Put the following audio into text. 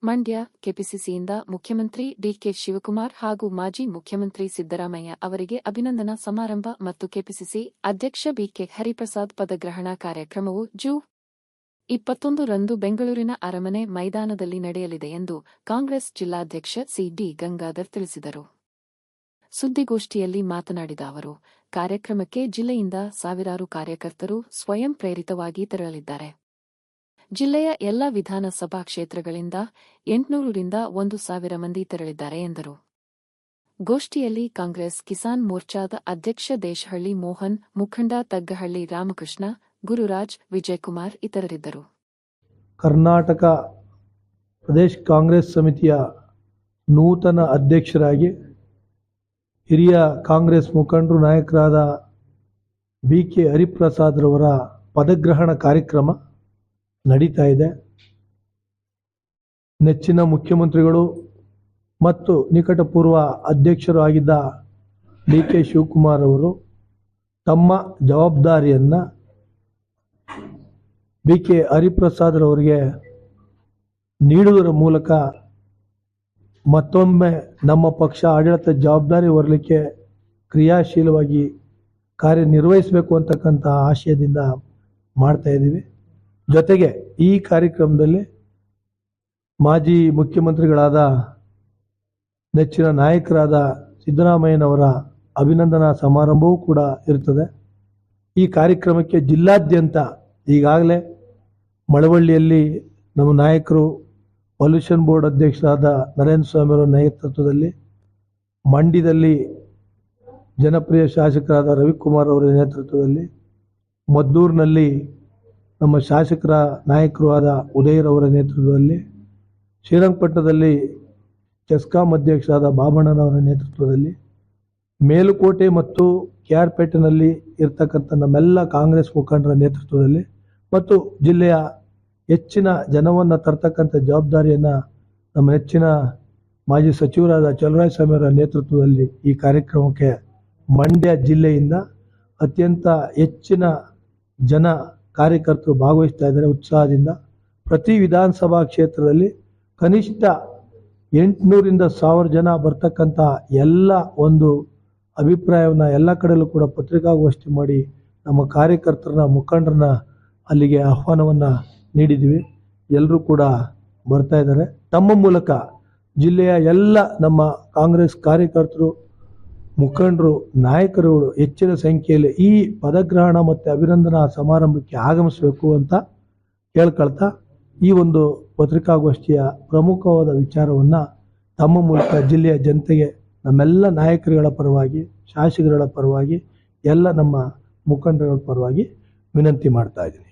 ಮಂಡ್ಯ ಕೆಪಿಸಿಸಿಯಿಂದ ಮುಖ್ಯಮಂತ್ರಿ ಡಿಕೆ ಶಿವಕುಮಾರ್ ಹಾಗೂ ಮಾಜಿ ಮುಖ್ಯಮಂತ್ರಿ ಸಿದ್ದರಾಮಯ್ಯ ಅವರಿಗೆ ಅಭಿನಂದನಾ ಸಮಾರಂಭ ಮತ್ತು ಕೆಪಿಸಿಸಿ ಅಧ್ಯಕ್ಷ ಬಿಕೆ ಹರಿಪ್ರಸಾದ್ ಪದಗ್ರಹಣ ಕಾರ್ಯಕ್ರಮವು ಜೂ 21 ರಂದು ಬೆಂಗಳೂರಿನ ಅರಮನೆ ಮೈದಾನದಲ್ಲಿ ನಡೆಯಲಿದೆ ಎಂದು ಕಾಂಗ್ರೆಸ್ ಜಿಲ್ಲಾಧ್ಯಕ್ಷ ಸಿ.ಡಿ. ಗಂಗಾಧರ್ ತಿಳಿಸಿದರು. ಸುದ್ದಿಗೋಷ್ಠಿಯಲ್ಲಿ ಮಾತನಾಡಿದ ಅವರು, ಕಾರ್ಯಕ್ರಮಕ್ಕೆ ಜಿಲ್ಲೆಯಿಂದ ಸಾವಿರಾರು ಕಾರ್ಯಕರ್ತರು ಸ್ವಯಂ ಪ್ರೇರಿತವಾಗಿ ತೆರಳಲಿದ್ದಾರೆ. ಜಿಲ್ಲೆಯ ಎಲ್ಲ ವಿಧಾನಸಭಾ ಕ್ಷೇತ್ರಗಳಿಂದ 800 ರಿಂದ 1,000 ಮಂದಿ ತೆರಳಿದ್ದಾರೆ ಎಂದರು. ಗೋಷ್ಠಿಯಲ್ಲಿ ಕಾಂಗ್ರೆಸ್ ಕಿಸಾನ್ ಮೋರ್ಚಾದ ಅಧ್ಯಕ್ಷ ದೇಶಹಳ್ಳಿ ಮೋಹನ್, ಮುಖಂಡ ತಗ್ಗಹಳ್ಳಿ ರಾಮಕೃಷ್ಣ, ಗುರುರಾಜ್, ವಿಜಯಕುಮಾರ್ ಇತರರಿದ್ದರು. ಕರ್ನಾಟಕ ಪ್ರದೇಶ ಕಾಂಗ್ರೆಸ್ ಸಮಿತಿಯ ನೂತನ ಅಧ್ಯಕ್ಷರಾಗಿ ಹಿರಿಯ ಕಾಂಗ್ರೆಸ್ ಮುಖಂಡರು ನಾಯಕರಾದ ಬಿಕೆ ಹರಿಪ್ರಸಾದ್ ರವರ ಪದಗ್ರಹಣ ಕಾರ್ಯಕ್ರಮ ನಡೀತಾ ಇದೆ. ನೆಚ್ಚಿನ ಮುಖ್ಯಮಂತ್ರಿಗಳು ಮತ್ತು ನಿಕಟಪೂರ್ವ ಅಧ್ಯಕ್ಷರು ಆಗಿದ್ದ ಡಿಕೆ ಶಿವಕುಮಾರ್ ಅವರು ತಮ್ಮ ಜವಾಬ್ದಾರಿಯನ್ನು ಬಿಕೆ ಹರಿಪ್ರಸಾದ್ ರವರಿಗೆ ನೀಡುವುದರ ಮೂಲಕ ಮತ್ತೊಮ್ಮೆ ನಮ್ಮ ಪಕ್ಷ ಆಡಳಿತ ಜವಾಬ್ದಾರಿ ಹೊರಲಿಕ್ಕೆ ಕ್ರಿಯಾಶೀಲವಾಗಿ ಕಾರ್ಯನಿರ್ವಹಿಸಬೇಕು ಅಂತಕ್ಕಂಥ ಆಶಯದಿಂದ ಮಾಡ್ತಾ ಇದ್ದೀವಿ. ಜೊತೆಗೆ ಈ ಕಾರ್ಯಕ್ರಮದಲ್ಲಿ ಮಾಜಿ ಮುಖ್ಯಮಂತ್ರಿಗಳಾದ ನೆಚ್ಚಿನ ನಾಯಕರಾದ ಸಿದ್ದರಾಮಯ್ಯನವರ ಅಭಿನಂದನಾ ಸಮಾರಂಭವೂ ಕೂಡ ಇರ್ತದೆ. ಈ ಕಾರ್ಯಕ್ರಮಕ್ಕೆ ಜಿಲ್ಲಾದ್ಯಂತ ಈಗಾಗಲೇ ಮಳವಳ್ಳಿಯಲ್ಲಿ ನಮ್ಮ ನಾಯಕರು ಪೊಲ್ಯೂಷನ್ ಬೋರ್ಡ್ ಅಧ್ಯಕ್ಷರಾದ ನರೇಂದ್ರ ಸ್ವಾಮಿ ಅವರ ನೇತೃತ್ವದಲ್ಲಿ, ಮಂಡ್ಯದಲ್ಲಿ ಜನಪ್ರಿಯ ಶಾಸಕರಾದ ರವಿಕುಮಾರ್ ಅವರ ನೇತೃತ್ವದಲ್ಲಿ, ಮದ್ದೂರಿನಲ್ಲಿ ನಮ್ಮ ಶಾಸಕರ ನಾಯಕರು ಆದ ಉದಯರವರ ನೇತೃತ್ವದಲ್ಲಿ, ಶ್ರೀರಂಗಪಟ್ಟಣದಲ್ಲಿ ಚೆಸ್ಕಾಂ ಅಧ್ಯಕ್ಷರಾದ ಬಾಬಣ್ಣನವರ ನೇತೃತ್ವದಲ್ಲಿ, ಮೇಲುಕೋಟೆ ಮತ್ತು ಕೆಆರ್ಪೇಟೆನಲ್ಲಿ ಇರ್ತಕ್ಕಂಥ ನಮ್ಮೆಲ್ಲ ಕಾಂಗ್ರೆಸ್ ಮುಖಂಡರ ನೇತೃತ್ವದಲ್ಲಿ ಮತ್ತು ಜಿಲ್ಲೆಯ ಹೆಚ್ಚಿನ ಜನವನ್ನು ತರ್ತಕ್ಕಂಥ ಜವಾಬ್ದಾರಿಯನ್ನು ನಮ್ಮ ನೆಚ್ಚಿನ ಮಾಜಿ ಸಚಿವರಾದ ಚಲುವರಾಯಸ್ವಾಮಿ ಅವರ ನೇತೃತ್ವದಲ್ಲಿ ಈ ಕಾರ್ಯಕ್ರಮಕ್ಕೆ ಮಂಡ್ಯ ಜಿಲ್ಲೆಯಿಂದ ಅತ್ಯಂತ ಹೆಚ್ಚಿನ ಜನ ಕಾರ್ಯಕರ್ತರು ಭಾಗವಹಿಸ್ತಾ ಇದ್ದಾರೆ ಉತ್ಸಾಹದಿಂದ. ಪ್ರತಿ ವಿಧಾನಸಭಾ ಕ್ಷೇತ್ರದಲ್ಲಿ ಕನಿಷ್ಠ 800 ರಿಂದ 1000 ಜನ ಬರ್ತಕ್ಕಂಥ ಎಲ್ಲ ಒಂದು ಅಭಿಪ್ರಾಯವನ್ನು ಎಲ್ಲ ಕಡೆಯಲ್ಲೂ ಕೂಡ ಪತ್ರಿಕಾಗೋಷ್ಠಿ ಮಾಡಿ ನಮ್ಮ ಕಾರ್ಯಕರ್ತರನ್ನ ಮುಖಂಡರನ್ನ ಅಲ್ಲಿಗೆ ಆಹ್ವಾನವನ್ನು ನೀಡಿದ್ದೀವಿ. ಎಲ್ಲರೂ ಕೂಡ ಬರ್ತಾ ಇದ್ದಾರೆ. ತಮ್ಮ ಮೂಲಕ ಜಿಲ್ಲೆಯ ಎಲ್ಲ ನಮ್ಮ ಕಾಂಗ್ರೆಸ್ ಕಾರ್ಯಕರ್ತರು, ಮುಖಂಡರು, ನಾಯಕರುಗಳು ಹೆಚ್ಚಿನ ಸಂಖ್ಯೆಯಲ್ಲಿ ಈ ಪದಗ್ರಹಣ ಮತ್ತು ಅಭಿನಂದನಾ ಸಮಾರಂಭಕ್ಕೆ ಆಗಮಿಸಬೇಕು ಅಂತ ಕೇಳ್ಕೊಳ್ತಾ ಈ ಒಂದು ಪತ್ರಿಕಾಗೋಷ್ಠಿಯ ಪ್ರಮುಖವಾದ ವಿಚಾರವನ್ನು ತಮ್ಮ ಮೂಲಕ ಜಿಲ್ಲೆಯ ಜನತೆಗೆ ನಮ್ಮೆಲ್ಲ ನಾಯಕರುಗಳ ಪರವಾಗಿ, ಶಾಸಕರುಗಳ ಪರವಾಗಿ, ಎಲ್ಲ ನಮ್ಮ ಮುಖಂಡರುಗಳ ಪರವಾಗಿ ವಿನಂತಿ ಮಾಡ್ತಾ ಇದ್ದೀನಿ.